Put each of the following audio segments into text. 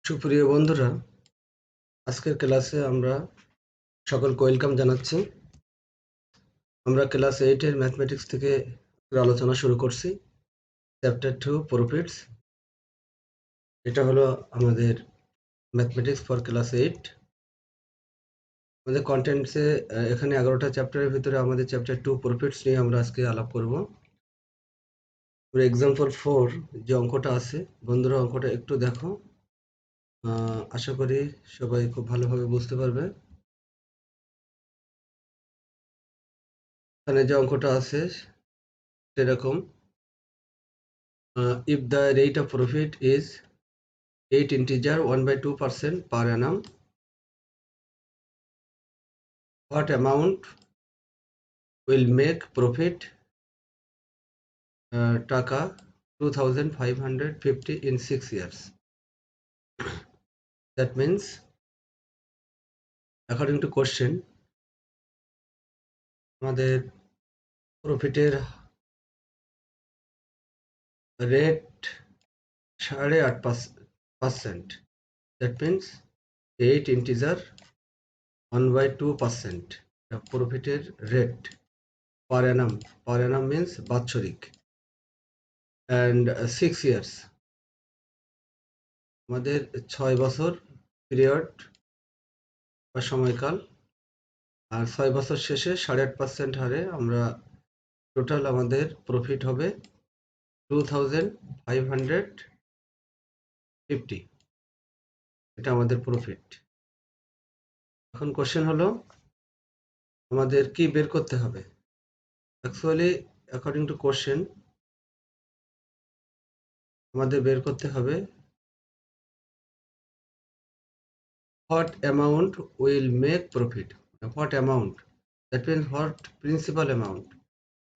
সুপ্রিয় বন্ধুরা, আজকের ক্লাসে আমরা সকলকে ওয়েলকাম জানাচ্ছি। আমরা ক্লাস 8 এর ম্যাথমেটিক্স থেকে আলোচনা শুরু করছি। Chapter 2 profits. এটা হলো আমাদের ম্যাথমেটিক্স ফর ক্লাস 8। আমাদের কন্টেন্টসে এখানে 11টা চ্যাপ্টারের ভিতরে আমাদের চ্যাপ্টার 2 প্রফিটস নিয়ে আমরা আজকে আলাপ করব। এক্সাম্পল 4 যে অঙ্কটা আছে, বন্ধুরা অঙ্কটা একটু দেখো। আশা করি সবাই খুব ভালোভাবে বুঝতে পারবে। এখানে যে অঙ্কটা আছে সেরকম, if the rate of profit is 8 integer 1/2% per annum, what amount will make profit টাকা 2550 in 6 years? That means, according to question, আমাদের প্রফিটের রেট 8.5%. That means 8 integer 1/2%. প্রফিটের rate per annum. Per annum means বাৎসরিক, and 6 years. আমাদের 6 বছর period বা সময়কাল, আর 6 বছর শেষে 8.5% হারে আমরা টোটাল আমাদের প্রফিট হবে 2550। এটা আমাদের প্রফিট। এখন কোশ্চেন হলো আমাদের কি বের করতে হবে। অ্যাকচুয়ালি অ্যাকর্ডিং টু কোশ্চেন আমাদের বের করতে হবে what amount will make profit. What amount, that means what principal amount.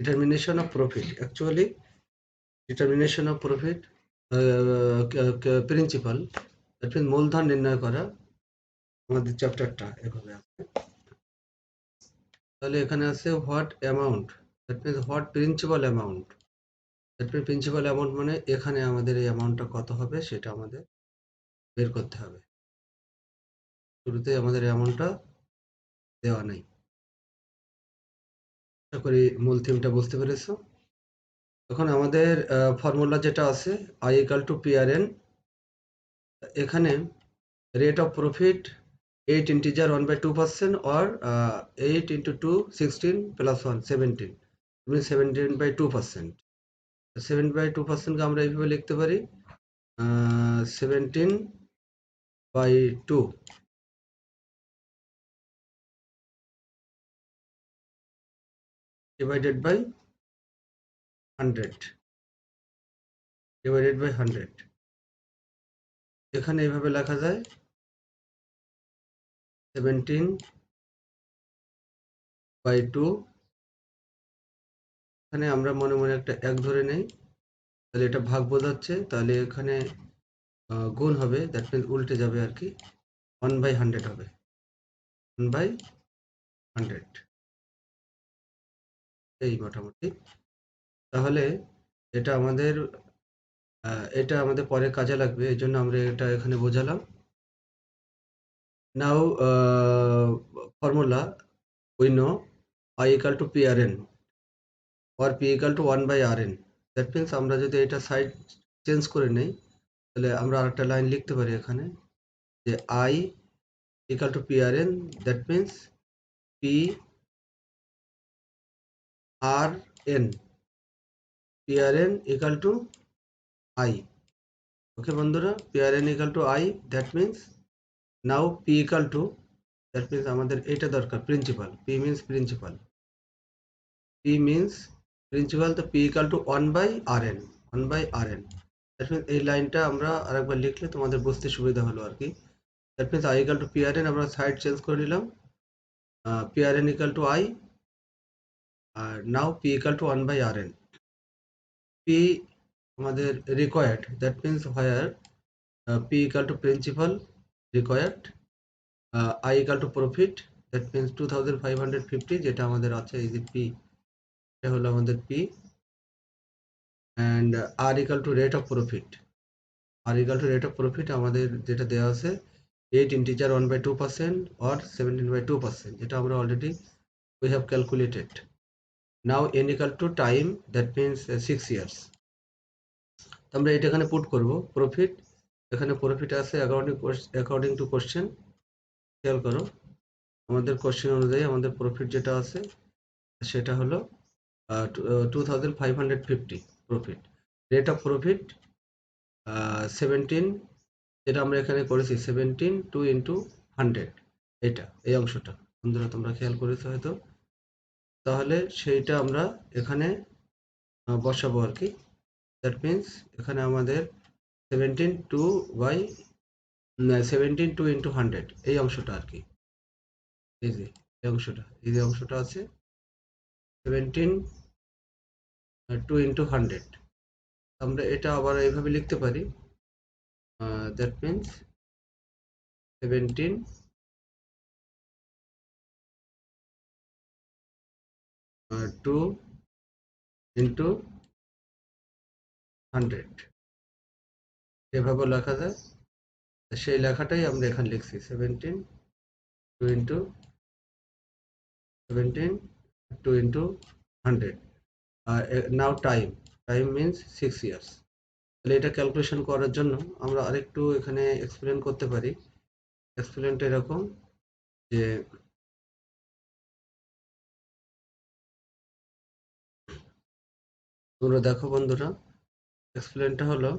Determination of profit, actually determination of profit principal, that means মূলধন নির্ণয় করা আমাদের চ্যাপ্টারটা এভাবে আছে। তাহলে এখানে আছে what amount, that means what principal amount. That means principal amount মানে এখানে আমাদের এই অ্যামাউন্টটা কত হবে সেটা আমাদের বের করতে হবে। শুরুতে আমাদের অ্যামাউন্টটা দেওয়া নেই। আশা করি মূল থিমটা বুঝতে পেরেছো। এখন আমাদের ফর্মুলা যেটা আছে I equal to PRN, এখানে rate of profit 8 integer 1/2% or 8 into 2 16 plus 1 17, means 17/2%. 7/2% কে আমরা এইভাবে লিখতে পারি 17/2 divided by 100 divided by 100। এখানে এইভাবে লেখা যায় 17/2। এখানে আমরা মনে মনে একটা 1 ধরে নেই, তাহলে এটা ভাগ বোঝাচ্ছে, তাহলে এখানে গুণ হবে, দ্যাট মিন্স উল্টে যাবে আর কি, 1/100 হবে, 1/100 এই মোটামুটি। তাহলে এটা আমাদের পরে কাজে লাগবে, এই জন্য আমরা এটা এখানে বোঝালাম। Now formula we know I equal to PRN or P equal to 1/RN। That means আমরা যদি এটা সাইড চেঞ্জ করে নেই, তাহলে আমরা আরেকটা লাইন লিখতে পারি এখানে যে I equal to PRN, that means PRN equal to I। ওকে বন্ধুরা, PRN equal to I, that means now P equal to, that means আমাদের এটা দরকার principal, P means principal, P means principal, তো P equal to 1/RN, 1/RN। That means এই লাইনটা আমরা আরেকবার লিখলে তোমাদের বুঝতে সুবিধা হলো আর কি। That means I equal to PRN, আমরা সাইড চেঞ্জ করে নিলাম, PRN equal to I, আর now P equal to 1/RN। P আমাদের required, that means where P equal to principal required, I equal to profit, that means 2550 যেটা আমাদের আছে, এই যে P, এটা হলো আমাদের P, and R equal to rate of profit, আর equal to rate of profit আমাদের যেটা দেওয়া আছে 8 ইন্টিজার 1/2% or 17/2%, যেটা আমরা already we have calculated. Now n equal to time, that means 6 years. আমরা এটা এখানে পুট করব প্রফিট, এখানে প্রফিট আছে অ্যাকর্ডিং টু কোশ্চেন। খেয়াল করো আমাদের কোশ্চেন অনুযায়ী আমাদের প্রফিট যেটা আছে সেটা হলো 2550 প্রফিট। রেট অফ প্রফিট 17, যেটা আমরা এখানে করেছি 17 2 ইন্টু 100, এটা এই অংশটা বন্ধুরা তোমরা খেয়াল করেছো হয়তো। তাহলে সেইটা আমরা এখানে বসাবো আর কি। দ্যাট মিন্স এখানে আমাদের 17 2 ইন্টু 100 এই অংশটা আর কি। এই যে এই অংশটা আছে 17 2 ইন্টু 100। আমরা এটা আবার এইভাবে লিখতে পারি, দ্যাট মিন্স 17 2 ইন্টু 100 এভাবে লেখা যায়। সেই লেখাটাই আমরা এখানে লিখছি 17 2 ইন্টু 17 2 ইন্টু 100। নাও টাইম মিন্স 6 ইয়ার্স। তাহলে এটা ক্যালকুলেশন করার জন্য আমরা আরেকটু এখানে এক্সপ্লেন করতে পারি। এক্সপ্লেনটা এরকম যে তোমরা দেখো বন্ধুরা, এক্সপ্লেনটা হলো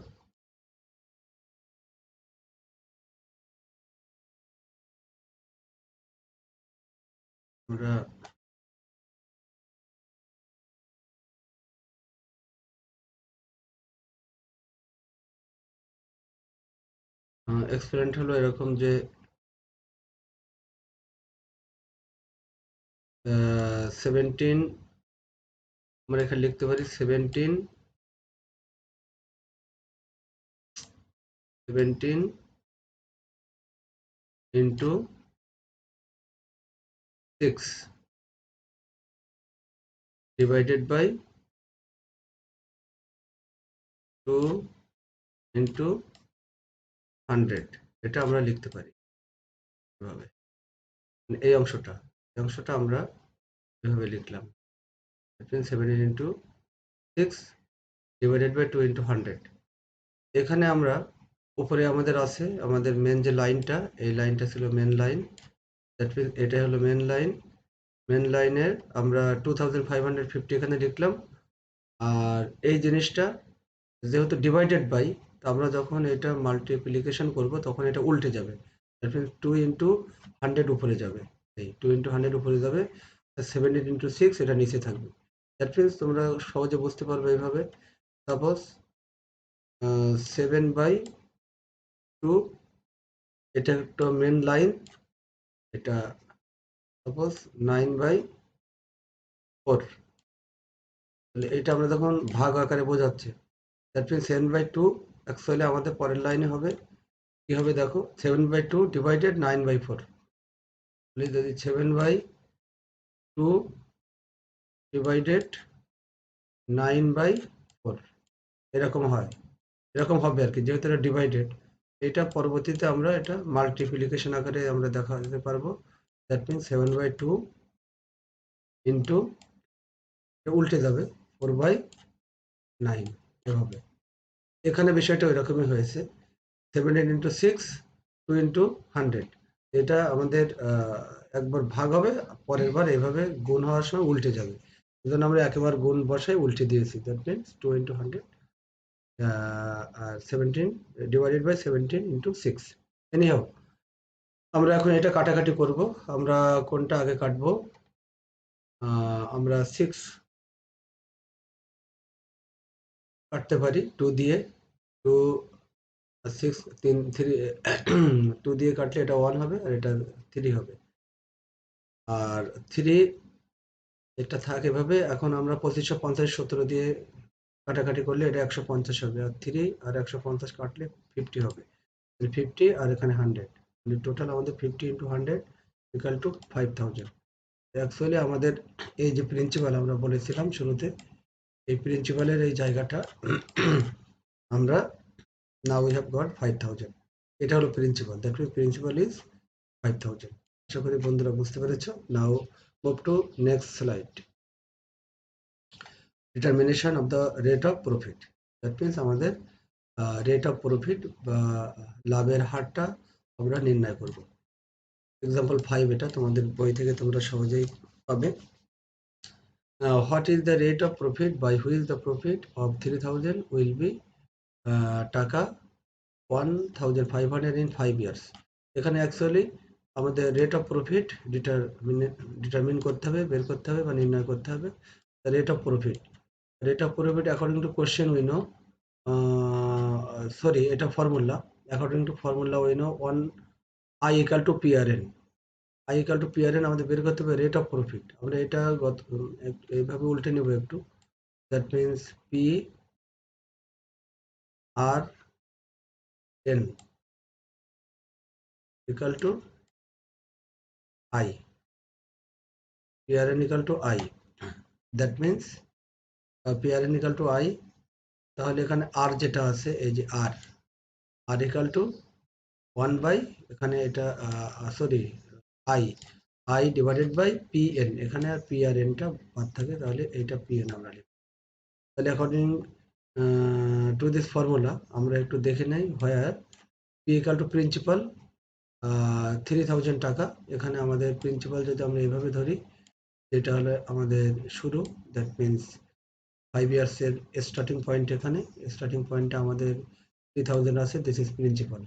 আমরা এক্সপ্লেনটা হলো এরকম যে 17 আমরা এখানে লিখতে পারি 17 ইন্টু 6 ডিভাইডেড বাই 2 ইন্টু 100, এটা আমরা লিখতে পারি এভাবে। এই অংশটা আমরা এভাবে লিখলাম 17 ইন্টু 6 ডিভাইডেড বাই 2 ইন্টু 100। এখানে আমরা উপরে আমাদের আছে আমাদের মেন যে লাইনটা, এই লাইনটা ছিল মেন লাইন। দ্যাট মিনস এটা হলো মেন লাইনের আমরা 2550 এখানে লিখলাম। আর এই জিনিসটা যেহেতু ডিভাইডেড বাই, আমরা যখন এটা মাল্টিপ্লিকেশন করব তখন এটা উল্টে যাবে। দ্যাট মিনস 2 ইন্টু 100 উপরে যাবে, এই 2 ইন্টু 100 উপরে যাবে, 17 ইন্টু 6 এটা নিচে থাকবে। দ্যাট মিনস তোমরা সহজে বুঝতে পারবে এইভাবে। সাপোজ 7/2, এটা একটা মেন লাইন, এটা সাপোজ 9/4। তাহলে এটা আমরা যখন ভাগ আকারে বোঝাচ্ছি, দ্যাট মিনস 7/2 অ্যাকচুয়ালি আমাদের পরের লাইনে হবে কি হবে দেখো 7/2 ডিভাইডেড 9/4। তাহলে যদি 7/2 ডিভাইডেড 9/4 এরকম হয়, এরকম হবে আর কি, যেহেতু এটা ডিভাইডেড। এটা পরবর্তীতে আমরা এটা মাল্টিপ্লিকেশন আকারে আমরা দেখা যেতে পারবো। দ্যাট মিনস 7/2 ইন্টু উল্টে যাবে 4/9 এভাবে। এখানে বিষয়টা ওই রকমই হয়েছে 17 ইন্টু 6 2 ইন্টু 100। এটা আমাদের একবার ভাগ হবে, পরের বার এইভাবে গুণ হওয়ার সময় উল্টে যাবে, এই জন্য আমরা একেবারে গুণ বসাই উল্টে দিয়েছি। দ্যাট মিনস 2 ইন্টু 100 আর 17 ডিভাইডেড বাই 17 ইন্টু 6। এনিহাও আমরা এখন এটা কাটাকাটি করব। আমরা কোনটা আগে কাটবো? আমরা 6 কাটতে পারি 2 দিয়ে। 2 6 3 2 দিয়ে কাটলে এটা 1 হবে আর এটা 3 হবে। আর 3 এটা থাকে এভাবে। এখন আমরা 2550 17 দিয়ে কাটাকাটি করলে এটা 150 হবে, আর 3 আর 150 কাটলে 50 হবে। 50 আর এখানে 100, টোটাল আমাদের 50 ইন্টু 100 ইকাল টু 5000। অ্যাকচুয়ালি আমাদের এই যে প্রিন্সিপাল আমরা বলেছিলাম শুরুতে, এই প্রিন্সিপালের এই জায়গাটা আমরা নাও উই হ্যাভ গট 5000। এটা হলো principal, that means principal is 5000। আশা করি বন্ধুরা বুঝতে পেরেছো। Now move to next slide. Determination of the rate of profit, that means আমাদের রেট অফ প্রফিট বা লাভের হারটা আমরা নির্ণয় করব। এক্সাম্পল 5, এটা তোমাদের বই থেকে তোমরা সহজেই পাবে। What is the rate of profit by which the profit of 3000 will be টাকা 1500 ইন 5 ইয়ার্স। এখানে অ্যাকচুয়ালি আমাদের রেট অফ প্রফিট ডিটারমিন করতে হবে, বের করতে হবে বা নির্ণয় করতে হবে। Rate of profit, rate of profit according to question we know, sorry এটা formula, according to formula we know 1 I equal to PRN। I equal to PRN আমাদের বের করতে হবে রেট অফ প্রফিট। আমরা এটা এইভাবে উল্টে নেব একটু, that means PRN equal to I, PRN equal to I, that means PRN equal to I। তাহলে এখানে আর যেটা আছে, এই যে আর equal to 1 বাই, এখানে এটা sorry I divided by PN, এখানে আর PRNটা বাদ থাকে, তাহলে এটা PN আমরা লিখব। তাহলে অ্যাকর্ডিং টু দিস ফর্মুলা আমরা একটু দেখে নেই, হোয়ার P ইকাল টু প্রিন্সিপাল 3000 টাকা। এখানে আমাদের প্রিন্সিপাল যদি আমরা এইভাবে ধরি, এটা হলো আমাদের শুরু, দ্যাট মিন্স 5 ইয়ার্সের স্টার্টিং পয়েন্ট। এখানে স্টার্টিং পয়েন্টে আমাদের 3000 আছে, দিস ইজ প্রিন্সিপাল,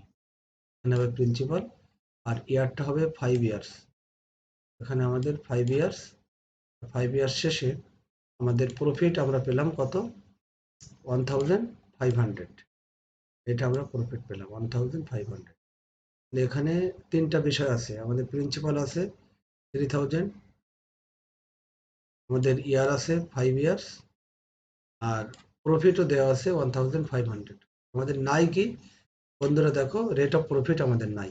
এখানে হবে প্রিন্সিপাল, আর ইয়ারটা হবে 5 ইয়ার্স। এখানে আমাদের 5 ইয়ার্স, 5 ইয়ার্স শেষে আমাদের প্রফিট আমরা পেলাম কত, 1500। এটা আমরা প্রফিট পেলাম 1500। এখানে তিনটা বিষয় আছে, আমাদের প্রিন্সিপাল আছে 3000, আমাদের ইয়ার আছে 5 ইয়ার্স, আর প্রফিটও দেওয়া আছে 1500। আমাদের নাই কি বন্ধুরা, দেখো রেট অফ প্রফিট আমাদের নাই।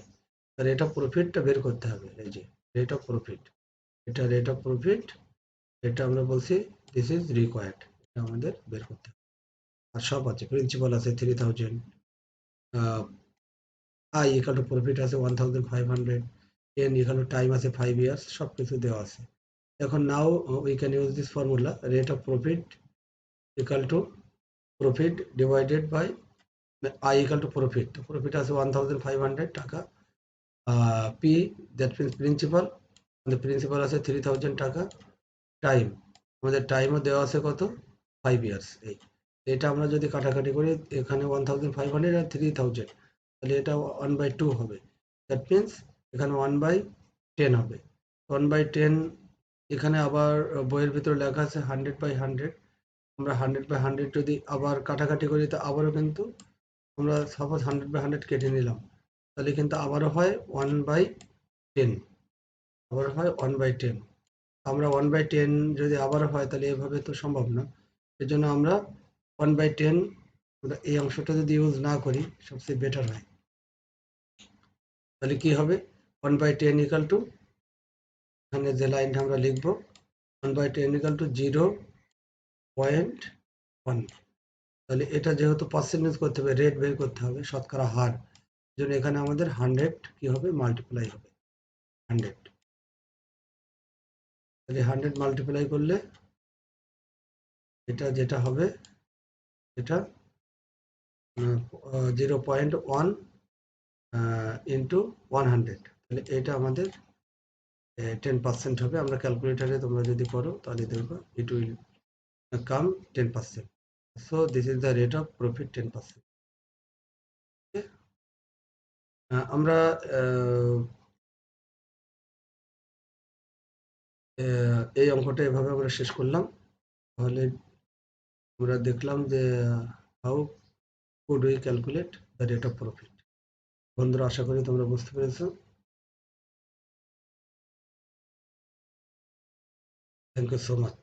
রেট অফ প্রফিটটা বের করতে হবে, এই যে রেট অফ প্রফিট, এটা রেট অফ প্রফিট, এটা আমরা বলছি দিস ইজ রিকোয়ার্ড, এটা আমাদের বের করতে হবে। আর সব আছে, প্রিন্সিপাল আছে 3000, I ইকাল টু প্রফিট আছে 1500, n ইকাল টু টাইম আছে 5 ইয়ার্স, সব কিছু দেওয়া আছে। এখন now we can use this formula, rate of profit equal to profit divided by I equal to profit. তো প্রফিট আছে 1500 টাকা, P দ্যাট মিন্স প্রিন্সিপাল, আমাদের প্রিন্সিপাল আছে 3000 টাকা, টাইম আমাদের টাইমও দেওয়া আছে কত, 5 ইয়ার্স। এটা আমরা যদি কাটাকাটি করি, এখানে 1500 আর 3000, তাহলে এটা 1/2 হবে, দ্যাট মিন্স এখানে 1/10 হবে। 1/10, এখানে আবার বইয়ের ভিতরে লেখা আছে 100/100। আমরা 100/100 যদি আবার কাটাকাটি করি, তো আবারও কিন্তু আমরা সাপোজ 100/100 কেটে নিলাম, তাহলে কিন্তু আবারও হয় 1/10, আবার হয় 1/10। আমরা 1/10 যদি আবারও হয়, তাহলে এভাবে তো সম্ভব না। এজন্য আমরা 1/10, এই অংশটা যদি ইউজ না করি সবচেয়ে বেটার হয়। তাহলে কি হবে, 1/10 ইকাল টু, এখানে যে লাইনটা আমরা লিখবো 1/10 ইকাল টু 0.1। তাহলে এটা যেহেতু পার্সেন্টেজ করতে হবে, রেট বের করতে হবে, শতকরা হার, জন্য এখানে আমাদের 100 কি হবে, মাল্টিপ্লাই হবে 100। তাহলে 100 মাল্টিপ্লাই করলে এটা যেটা হবে, এটা 0.1 ইন্টু 100, তাহলে এটা আমাদের 10% হবে। আমরা ক্যালকুলেটারে তোমরা যদি করো তাহলে দেখবে it will come 10%। So this is the rate of profit 10%। আমরা এই অঙ্কটা এভাবে আমরা শেষ করলাম। তাহলে আমরা দেখলাম যে how could we calculate the rate of profit. বন্ধুরা, আশা করি তোমরা বুঝতে পেরেছো। Thank you so much.